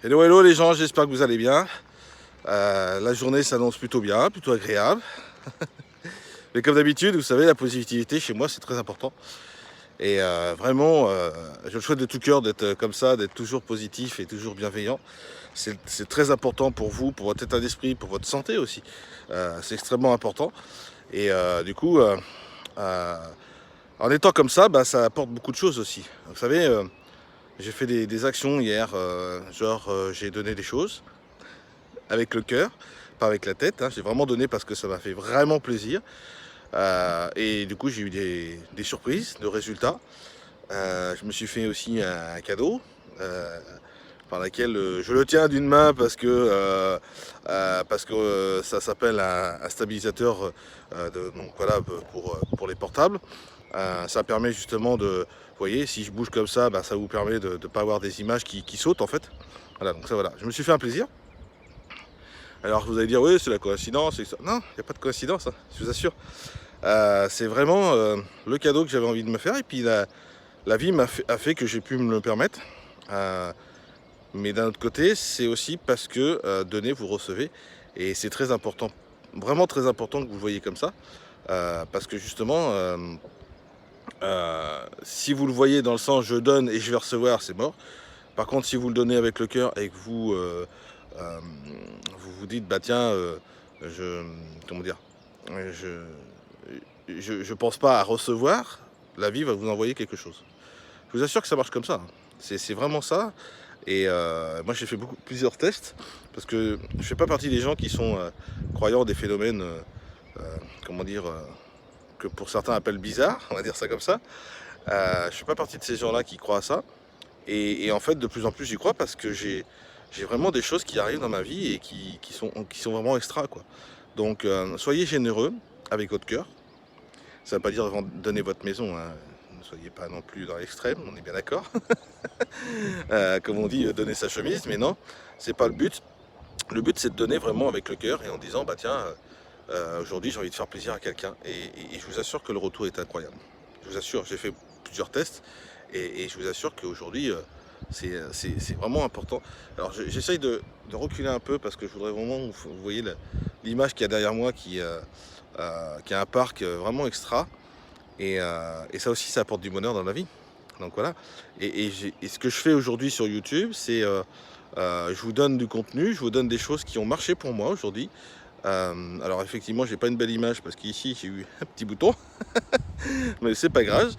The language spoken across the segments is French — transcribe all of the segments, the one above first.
Hello hello les gens, j'espère que vous allez bien. La journée s'annonce plutôt bien, plutôt agréable. Mais comme d'habitude, vous savez, la positivité chez moi c'est très important. Et vraiment, je le souhaite de tout cœur d'être comme ça, d'être toujours positif et toujours bienveillant. C'est très important pour vous, pour votre état d'esprit, pour votre santé aussi. C'est extrêmement important. Et du coup, euh, en étant comme ça, bah, ça apporte beaucoup de choses aussi. Vous savez, j'ai fait des actions hier, j'ai donné des choses avec le cœur, pas avec la tête, hein. J'ai vraiment donné parce que ça m'a fait vraiment plaisir. Et du coup, j'ai eu des surprises de résultats. Je me suis fait aussi un cadeau par laquelle je le tiens d'une main parce que ça s'appelle un stabilisateur donc voilà, pour les portables. Ça permet justement de, vous voyez, si je bouge comme ça, bah, ça vous permet de ne pas avoir des images qui sautent en fait. Voilà, donc ça voilà, je me suis fait un plaisir. Alors vous allez dire, oui, c'est la coïncidence. Non, il n'y a pas de coïncidence, hein, je vous assure. C'est vraiment le cadeau que j'avais envie de me faire. Et puis la vie a fait que j'ai pu me le permettre. Euh, mais d'un autre côté, c'est aussi parce que donner, vous recevez. Et c'est très important, vraiment très important que vous le voyez comme ça. Parce que justement, si vous le voyez dans le sens je donne et je vais recevoir, c'est mort. Par contre, si vous le donnez avec le cœur et que euh, vous vous dites, bah tiens, je, comment dire, je, je pense pas à recevoir, la vie va vous envoyer quelque chose. Je vous assure que ça marche comme ça, hein. C'est vraiment ça. Et moi, j'ai fait plusieurs tests parce que je fais pas partie des gens qui sont croyants des phénomènes, comment dire, que pour certains appellent bizarres, on va dire ça comme ça. Je fais pas partie de ces gens-là qui croient à ça. Et en fait, de plus en plus, j'y crois parce que j'ai vraiment des choses qui arrivent dans ma vie et qui sont vraiment extra, quoi. Donc, soyez généreux avec votre cœur. Ça ne veut pas dire donner votre maison, hein. Ne soyez pas non plus dans l'extrême, on est bien d'accord. Comme on dit, donner sa chemise, mais non, c'est pas le but. Le but, c'est de donner vraiment avec le cœur et en disant, bah tiens, aujourd'hui, j'ai envie de faire plaisir à quelqu'un. Et je vous assure que le retour est incroyable. Je vous assure, j'ai fait plusieurs tests et je vous assure qu'aujourd'hui, c'est vraiment important. Alors, j'essaye de reculer un peu parce que je voudrais vraiment, vous voyez l'image qu'il y a derrière moi qui a un parc vraiment extra. Et ça aussi, ça apporte du bonheur dans la vie. Donc voilà. Et ce que je fais aujourd'hui sur YouTube, c'est je vous donne du contenu, je vous donne des choses qui ont marché pour moi aujourd'hui. Alors effectivement, j'ai pas une belle image parce qu'ici j'ai eu un petit bouton, mais c'est pas grave.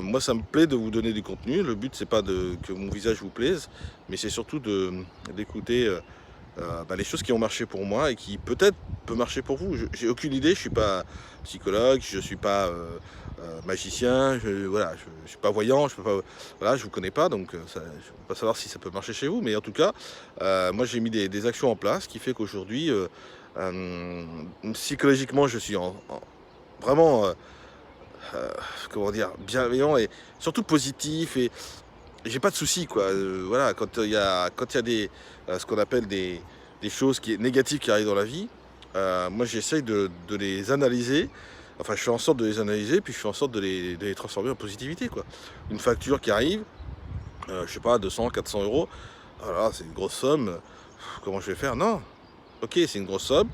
Moi, ça me plaît de vous donner du contenu. Le but, c'est pas que mon visage vous plaise, mais c'est surtout d'écouter bah, les choses qui ont marché pour moi et qui peut-être peut marcher pour vous. J'ai aucune idée, je suis pas psychologue, je suis pas magicien, voilà, je suis pas voyant, je peux pas, voilà, je vous connais pas, donc je peux pas savoir si ça peut marcher chez vous, mais en tout cas, moi j'ai mis des actions en place qui fait qu'aujourd'hui, psychologiquement, je suis vraiment, comment dire, bienveillant et surtout positif et j'ai pas de soucis quoi. Voilà, quand il y a ce qu'on appelle des choses négatives qui arrivent dans la vie, moi j'essaye de les analyser. Enfin, je fais en sorte de les analyser, puis je fais en sorte de les transformer en positivité quoi. Une facture qui arrive, je sais pas, 200, 400 euros. Voilà, c'est une grosse somme. Comment je vais faire? Non. Ok, c'est une grosse somme.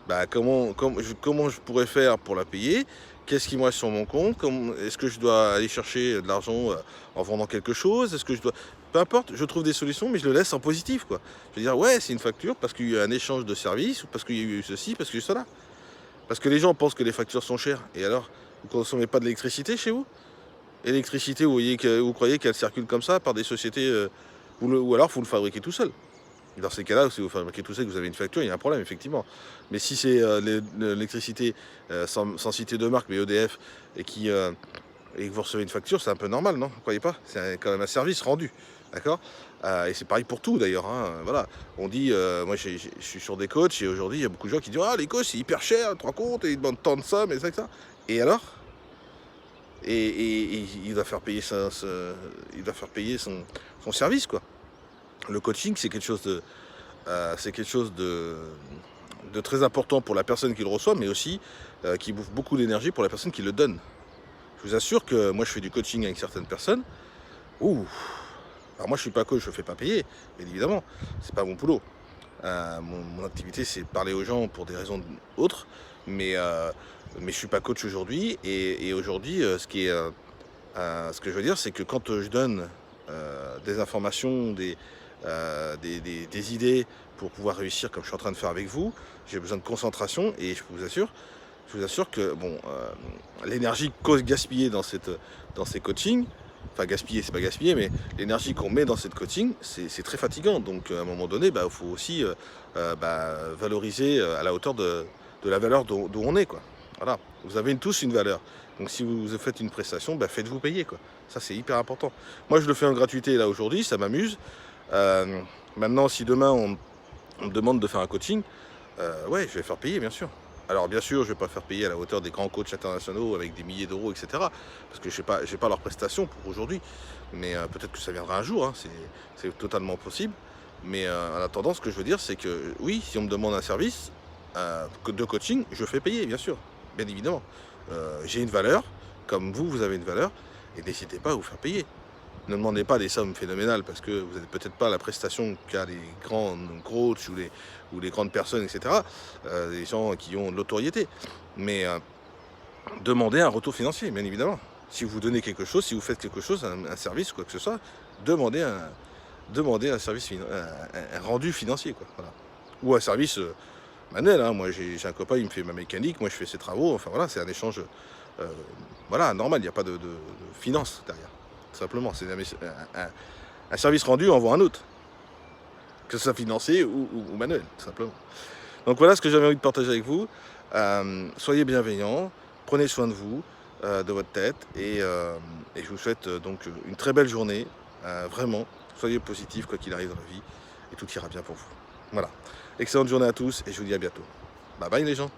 Bah, comment je pourrais faire pour la payer? Qu'est-ce qui me reste sur mon compte? Est-ce que je dois aller chercher de l'argent en vendant quelque chose? Est-ce que je dois... Peu importe, je trouve des solutions, mais je le laisse en positif, quoi. Je veux dire, ouais, c'est une facture parce qu'il y a eu un échange de services, ou parce qu'il y a eu ceci, parce qu'il y a eu cela. Parce que les gens pensent que les factures sont chères. Et alors, vous ne consommez pas de l'électricité chez vous? L'électricité, vous croyez qu'elle circule comme ça par des sociétés, ou alors vous le fabriquez tout seul. Dans ces cas-là, si vous fabriquez tout ça et que vous avez une facture, il y a un problème, effectivement. Mais si c'est l'électricité, sans citer de marque, mais EDF, et que vous recevez une facture, c'est un peu normal, non? Vous croyez pas? C'est quand même un service rendu, d'accord? Et c'est pareil pour tout, d'ailleurs, hein. Voilà, on dit, moi je suis sur des coachs, et aujourd'hui, il y a beaucoup de gens qui disent, ah, les coachs, c'est hyper cher, tu te rends compte, et ils demandent tant de ça, mais ça, que ça. Et alors? Et il va faire payer il va faire payer son service, quoi. Le coaching, c'est quelque chose de très important pour la personne qui le reçoit, mais aussi qui bouffe beaucoup d'énergie pour la personne qui le donne. Je vous assure que moi, je fais du coaching avec certaines personnes. Ouh, Alors moi je suis pas coach, je ne fais pas payer, bien évidemment, c'est pas mon boulot. Mon activité c'est de parler aux gens pour des raisons autres, mais, mais je suis pas coach aujourd'hui, et aujourd'hui ce que je veux dire c'est que quand je donne des informations, des idées pour pouvoir réussir comme je suis en train de faire avec vous, j'ai besoin de concentration, et je vous assure que bon, l'énergie gaspillée dans ces coachings, enfin gaspiller, c'est pas gaspiller, mais l'énergie qu'on met dans cette coaching, c'est très fatigant. Donc à un moment donné, il faut aussi valoriser à la hauteur de la valeur d'où on est, quoi. Voilà, vous avez tous une valeur. Donc si vous faites une prestation, faites-vous payer, quoi. Ça c'est hyper important. Moi je le fais en gratuité là aujourd'hui, ça m'amuse. Maintenant, si demain on me demande de faire un coaching, ouais, je vais faire payer, bien sûr. Alors bien sûr, je ne vais pas faire payer à la hauteur des grands coachs internationaux avec des milliers d'euros, etc. Parce que je n'ai pas leurs prestations pour aujourd'hui. Mais peut-être que ça viendra un jour, hein, c'est totalement possible. Mais en attendant, ce que je veux dire, c'est que oui, si on me demande un service de coaching, je fais payer, bien sûr, bien évidemment. J'ai une valeur, comme vous avez une valeur, et n'hésitez pas à vous faire payer. Ne demandez pas des sommes phénoménales, parce que vous n'avez peut-être pas la prestation qu'a les grands coachs ou les grandes personnes, etc. Les gens qui ont de l'autorité. Mais demandez un retour financier, bien évidemment. Si vous donnez quelque chose, si vous faites quelque chose, un service, quoi que ce soit, demandez un service, un rendu financier, quoi. Voilà. Ou un service manuel, hein. Moi j'ai un copain, il me fait ma mécanique, moi je fais ses travaux. Enfin voilà, c'est un échange voilà, normal, il n'y a pas de finance derrière. Simplement, c'est un service rendu envoie un autre, que ce soit financier ou manuel, tout simplement. Donc voilà ce que j'avais envie de partager avec vous. Soyez bienveillants, prenez soin de vous, de votre tête, et je vous souhaite donc une très belle journée. Vraiment, soyez positifs quoi qu'il arrive dans la vie, et tout ira bien pour vous. Voilà. Excellente journée à tous, et je vous dis à bientôt. Bye bye les gens.